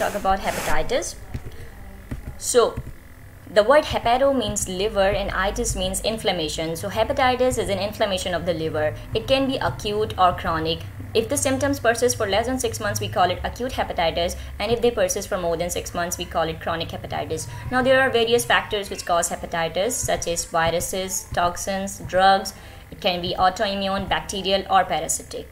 talk about hepatitis. So the word hepato means liver and itis means inflammation. So hepatitis is an inflammation of the liver. It can be acute or chronic. If the symptoms persist for less than 6 months, we call it acute hepatitis, and if they persist for more than 6 months, we call it chronic hepatitis. Now there are various factors which cause hepatitis, such as viruses, toxins, drugs. It can be autoimmune, bacterial or parasitic.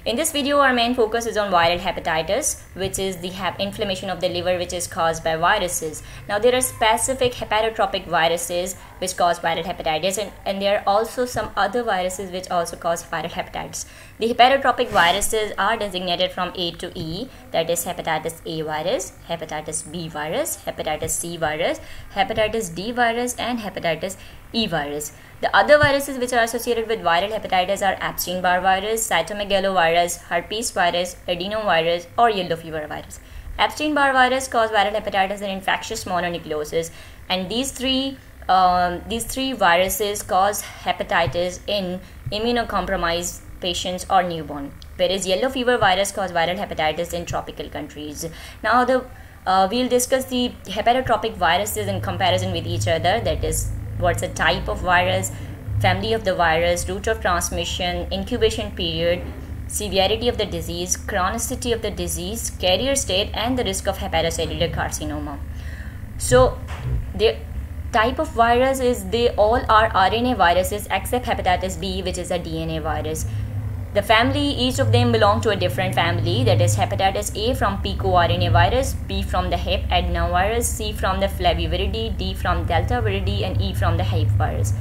In this video, our main focus is on viral hepatitis, which is the inflammation of the liver which is caused by viruses. Now, there are specific hepatotropic viruses which cause viral hepatitis, and there are also some other viruses which also cause viral hepatitis. The hepatotropic viruses are designated from A to E, that is hepatitis A virus, hepatitis B virus, hepatitis C virus, hepatitis D virus, and hepatitis E virus. The other viruses which are associated with viral hepatitis are Epstein-Barr virus, cytomegalovirus, herpes virus, adenovirus, or yellow fever virus. Epstein-Barr virus causes viral hepatitis and infectious mononucleosis, and these three viruses cause hepatitis in immunocompromised patients or newborn, whereas yellow fever virus causes viral hepatitis in tropical countries. Now we'll discuss the hepatotropic viruses in comparison with each other, that is, what's the type of virus, family of the virus, route of transmission, incubation period, severity of the disease, chronicity of the disease, carrier state, and the risk of hepatocellular carcinoma. So the type of virus is they all are RNA viruses except hepatitis B, which is a DNA virus. The family, each of them belong to a different family, that is hepatitis A from picoRNA virus, B from the hep adenovirus, C from the flaviviridae, D from deltaviridae, and E from the hep virus.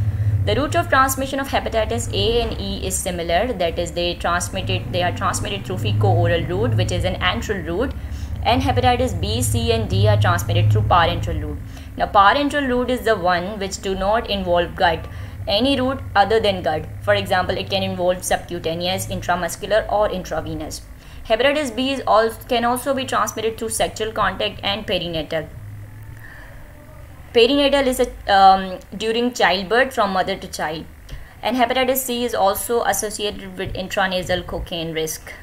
The route of transmission of hepatitis A and E is similar, that is they are transmitted through fecal-oral route, which is an antral route, and hepatitis B, C, and D are transmitted through parenteral route. Now parenteral route is the one which do not involve gut. Any route other than gut. For example, it can involve subcutaneous, intramuscular, or intravenous. Hepatitis B can also be transmitted through sexual contact and perinatal. Perinatal is during childbirth from mother to child. And hepatitis C is also associated with intranasal cocaine risk.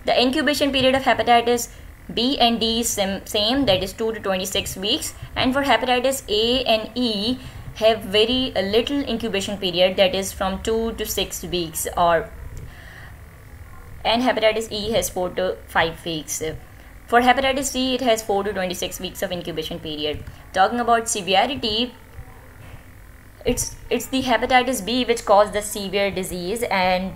The incubation period of hepatitis B and D is same, that is 2 to 26 weeks. And for hepatitis A and E, have very little incubation period, that is from 2 to 6 weeks, and hepatitis E has 4 to 5 weeks. For hepatitis C, it has 4 to 26 weeks of incubation period. Talking about severity, it's the hepatitis B which causes the severe disease, and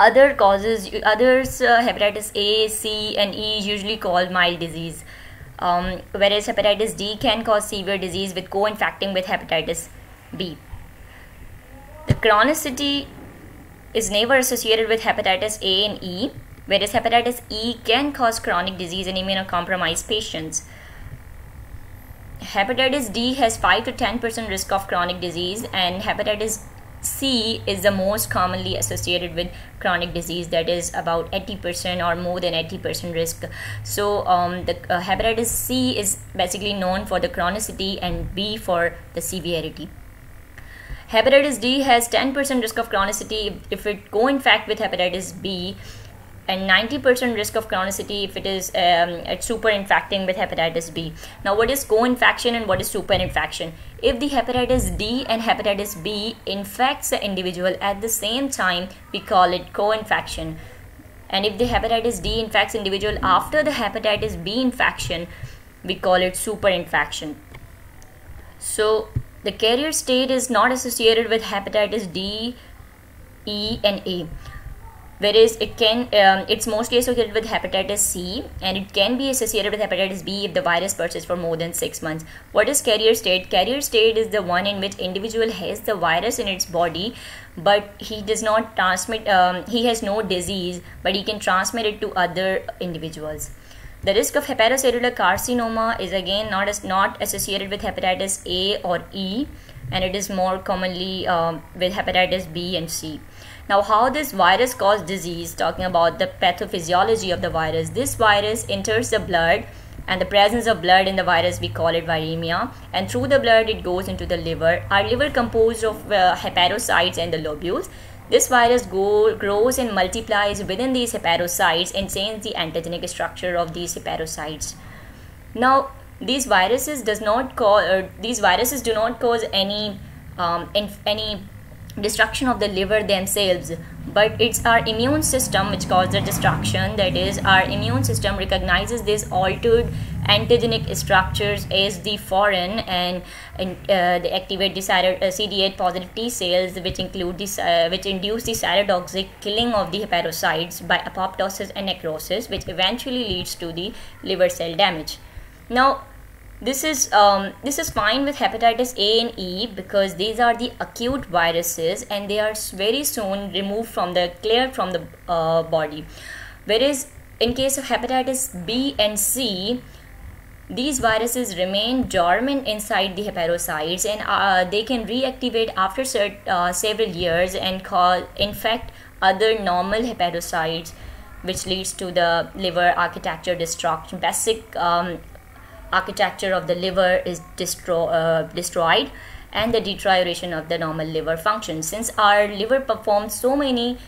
others hepatitis A, C, and E usually called mild disease. Whereas hepatitis D can cause severe disease with co-infecting with hepatitis B. The chronicity is never associated with hepatitis A and E, whereas hepatitis E can cause chronic disease in immunocompromised patients. Hepatitis D has 5 to 10% risk of chronic disease, and hepatitis C is the most commonly associated with chronic disease, that is about 80% or more than 80% risk. So the hepatitis C is basically known for the chronicity and B for the severity. Hepatitis D has 10% risk of chronicity if it co-infect with hepatitis B, and 90% risk of chronicity if it is super infecting with hepatitis B. Now, what is co-infection and what is super infection? If the hepatitis D and hepatitis B infects the individual at the same time, we call it co-infection. And if the hepatitis D infects individual after the hepatitis B infection, we call it super infection. So the carrier state is not associated with hepatitis D, E, and A. Whereas it's mostly associated with hepatitis C, and it can be associated with hepatitis B if the virus persists for more than 6 months. What is carrier state? Carrier state is the one in which individual has the virus in its body, but he does not transmit, he has no disease, but he can transmit it to other individuals. The risk of hepatocellular carcinoma is again not associated with hepatitis A or E, and it is more commonly with hepatitis B and C. Now, how this virus causes disease, talking about the pathophysiology of the virus. This virus enters the blood, and the presence of blood in the virus, we call it viremia, and through the blood it goes into the liver. Our liver composed of hepatocytes and the lobules. This virus grows and multiplies within these hepatocytes and changes the antigenic structure of these hepatocytes. Now, these viruses do not cause any destruction of the liver themselves, but it's our immune system which causes the destruction. That is, our immune system recognizes these altered antigenic structures as the foreign, and they activate the CD8 positive T cells, which induce the cytotoxic killing of the hepatocytes by apoptosis and necrosis, which eventually leads to the liver cell damage. Now, this is fine with hepatitis A and E because these are the acute viruses and they are very soon cleared from the body. Whereas in case of hepatitis B and C, these viruses remain dormant inside the hepatocytes, and they can reactivate after several years and infect other normal hepatocytes, which leads to the liver architecture destruction. Basic architecture of the liver is destroyed, and the deterioration of the normal liver function. Since our liver performs so many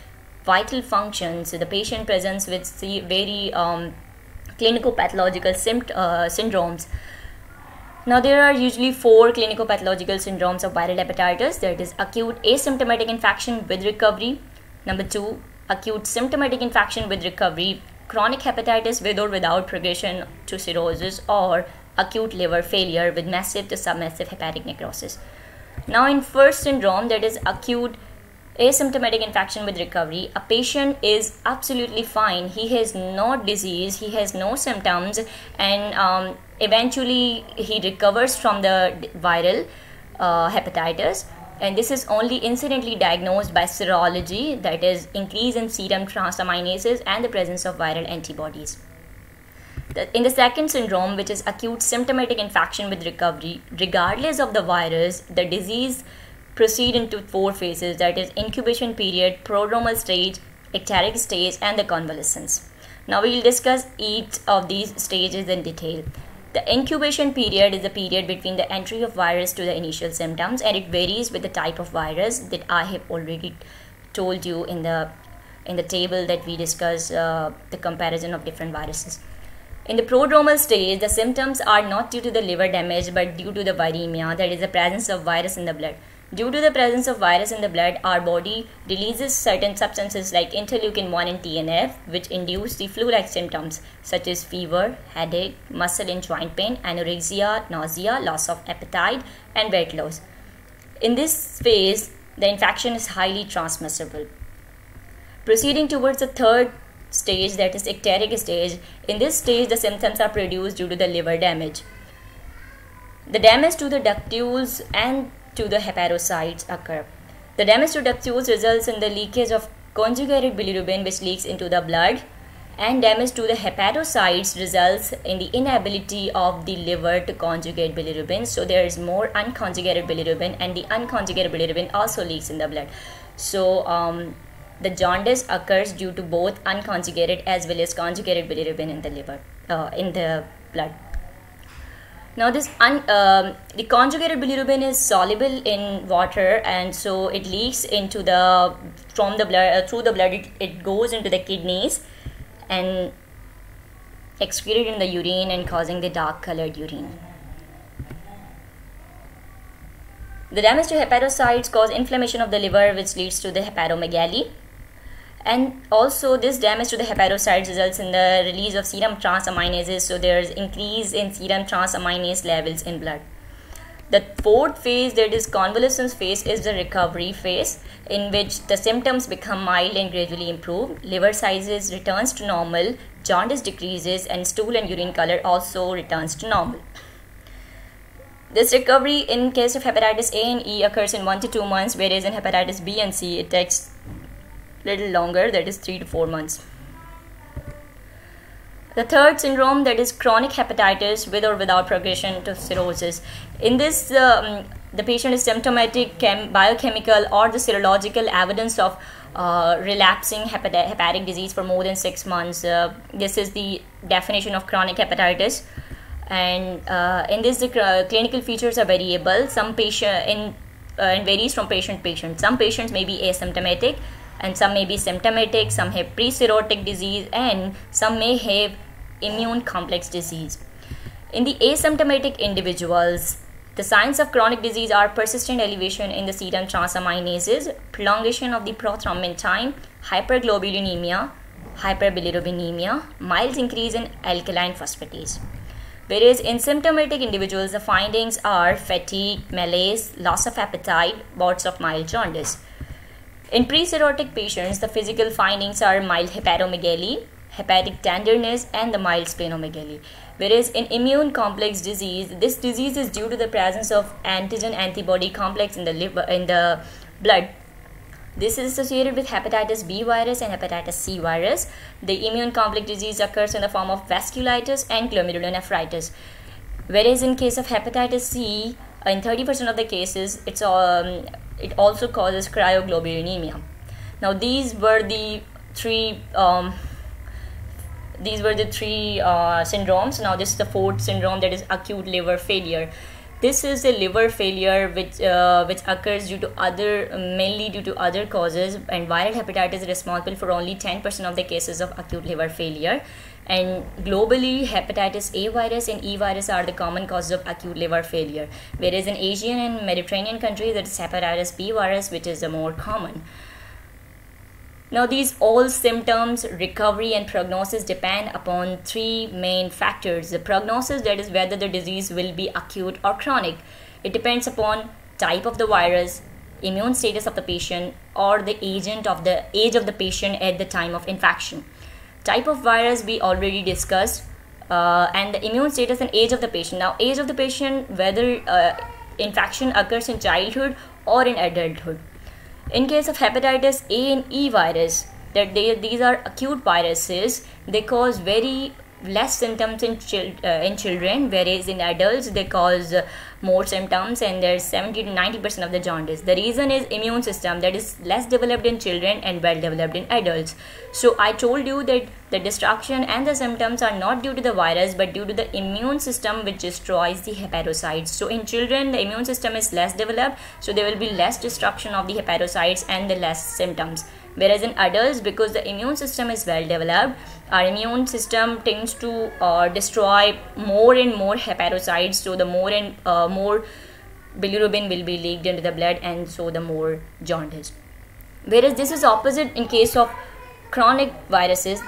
vital functions, the patient presents with very clinico-pathological syndromes. Now, there are usually 4 clinico-pathological syndromes of viral hepatitis. That is acute asymptomatic infection with recovery. Number 2, acute symptomatic infection with recovery, chronic hepatitis with or without progression to cirrhosis, or acute liver failure with massive to submassive hepatic necrosis. Now, in first syndrome, that is acute asymptomatic infection with recovery, a patient is absolutely fine. He has no disease, he has no symptoms, and eventually he recovers from the viral hepatitis. And this is only incidentally diagnosed by serology, that is increase in serum transaminases and the presence of viral antibodies. In the second syndrome, which is acute symptomatic infection with recovery, regardless of the virus, the disease proceed into 4 phases, that is incubation period, prodromal stage, ecteric stage, and the convalescence. Now we will discuss each of these stages in detail. The incubation period is the period between the entry of virus to the initial symptoms, and it varies with the type of virus that I have already told you in the table that we discussed the comparison of different viruses. In the prodromal stage, the symptoms are not due to the liver damage but due to the viremia, that is the presence of virus in the blood. Due to the presence of virus in the blood, our body releases certain substances like interleukin-1 and TNF, which induce the flu-like symptoms such as fever, headache, muscle and joint pain, anorexia, nausea, loss of appetite, and weight loss. In this phase, the infection is highly transmissible. Proceeding towards the third stage, that is ecteric stage, in this stage the symptoms are produced due to the liver damage. The damage to the ductules and to the hepatocytes occur. The damage to ductules results in the leakage of conjugated bilirubin, which leaks into the blood, and damage to the hepatocytes results in the inability of the liver to conjugate bilirubin. So there is more unconjugated bilirubin, and the unconjugated bilirubin also leaks in the blood. So the jaundice occurs due to both unconjugated as well as conjugated bilirubin in the liver, in the blood. Now, the conjugated bilirubin is soluble in water, and so it leaks into from the blood through the blood. It goes into the kidneys and excreted in the urine and causing the dark colored urine. The damage to hepatocytes cause inflammation of the liver, which leads to the hepatomegaly. And also this damage to the hepatocytes results in the release of serum transaminases, so there is increase in serum transaminase levels in blood. The fourth phase, that is convalescence phase, is the recovery phase, in which the symptoms become mild and gradually improve. Liver sizes returns to normal, jaundice decreases, and stool and urine color also returns to normal. This recovery in case of hepatitis A and E occurs in 1 to 2 months, whereas in hepatitis B and C it takes little longer, that is 3 to 4 months. The third syndrome, that is chronic hepatitis with or without progression to cirrhosis. In this, the patient is symptomatic, biochemical or the serological evidence of relapsing hepatic disease for more than 6 months. This is the definition of chronic hepatitis, and in this the clinical features are variable. and varies from patient to patient. Some patients may be asymptomatic and some may be symptomatic, some have pre-cirrhotic disease, and some may have immune complex disease. In the asymptomatic individuals, the signs of chronic disease are persistent elevation in the serum transaminases, prolongation of the prothrombin time, hyperglobulinemia, hyperbilirubinemia, mild increase in alkaline phosphatase. Whereas in symptomatic individuals, the findings are fatigue, malaise, loss of appetite, bouts of mild jaundice. In pre-cirrhotic patients, the physical findings are mild hepatomegaly, hepatic tenderness, and the mild splenomegaly. Whereas in immune complex disease, this disease is due to the presence of antigen-antibody complex in the liver, in the blood. This is associated with hepatitis B virus and hepatitis C virus. The immune complex disease occurs in the form of vasculitis and glomerulonephritis. Whereas in case of hepatitis C, in 30% of the cases, it also causes cryoglobulinemia. Now these were the three syndromes. Now this is the fourth syndrome, that is acute liver failure. This is a liver failure which occurs mainly due to other causes, and viral hepatitis is responsible for only 10% of the cases of acute liver failure. And globally, hepatitis A virus and E virus are the common causes of acute liver failure. Whereas in Asian and Mediterranean countries, it is hepatitis B virus which is the more common. Now these all symptoms, recovery and prognosis depend upon three main factors. The prognosis, that is whether the disease will be acute or chronic. It depends upon type of the virus, immune status of the patient, or the age of the patient at the time of infection. Type of virus we already discussed, and the immune status and age of the patient. Now age of the patient, whether infection occurs in childhood or in adulthood. In case of hepatitis A and E virus, these are acute viruses. They cause very less symptoms in children, whereas in adults they cause more symptoms, and there's 70 to 90% of the jaundice. The reason is immune system, that is less developed in children and well developed in adults. So I told you that the destruction and the symptoms are not due to the virus but due to the immune system which destroys the hepatocytes. So in children, the immune system is less developed, so there will be less destruction of the hepatocytes and the less symptoms. Whereas in adults, because the immune system is well developed, our immune system tends to destroy more and more hepatocytes, so the more and more bilirubin will be leaked into the blood, and so the more jaundice. Whereas this is opposite in case of chronic viruses.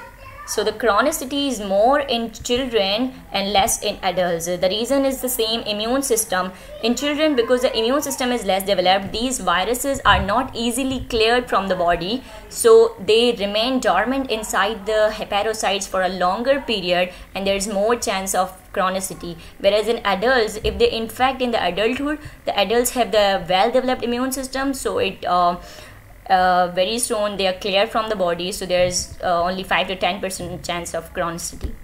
So the chronicity is more in children and less in adults. The reason is the same, immune system. In children, because the immune system is less developed, these viruses are not easily cleared from the body, so they remain dormant inside the hepatocytes for a longer period, and there is more chance of chronicity. Whereas in adults, if they infect in the adulthood, the adults have the well developed immune system, so it very soon they are cleared from the body, so there's only 5 to 10% chance of chronicity.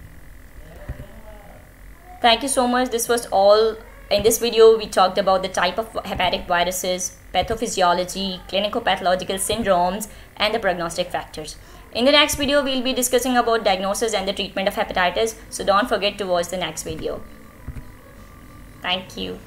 Thank you so much. This was all. In this video, we talked about the type of hepatic viruses, pathophysiology, clinico-pathological syndromes, and the prognostic factors. In the next video, we'll be discussing about diagnosis and the treatment of hepatitis, so don't forget to watch the next video. Thank you.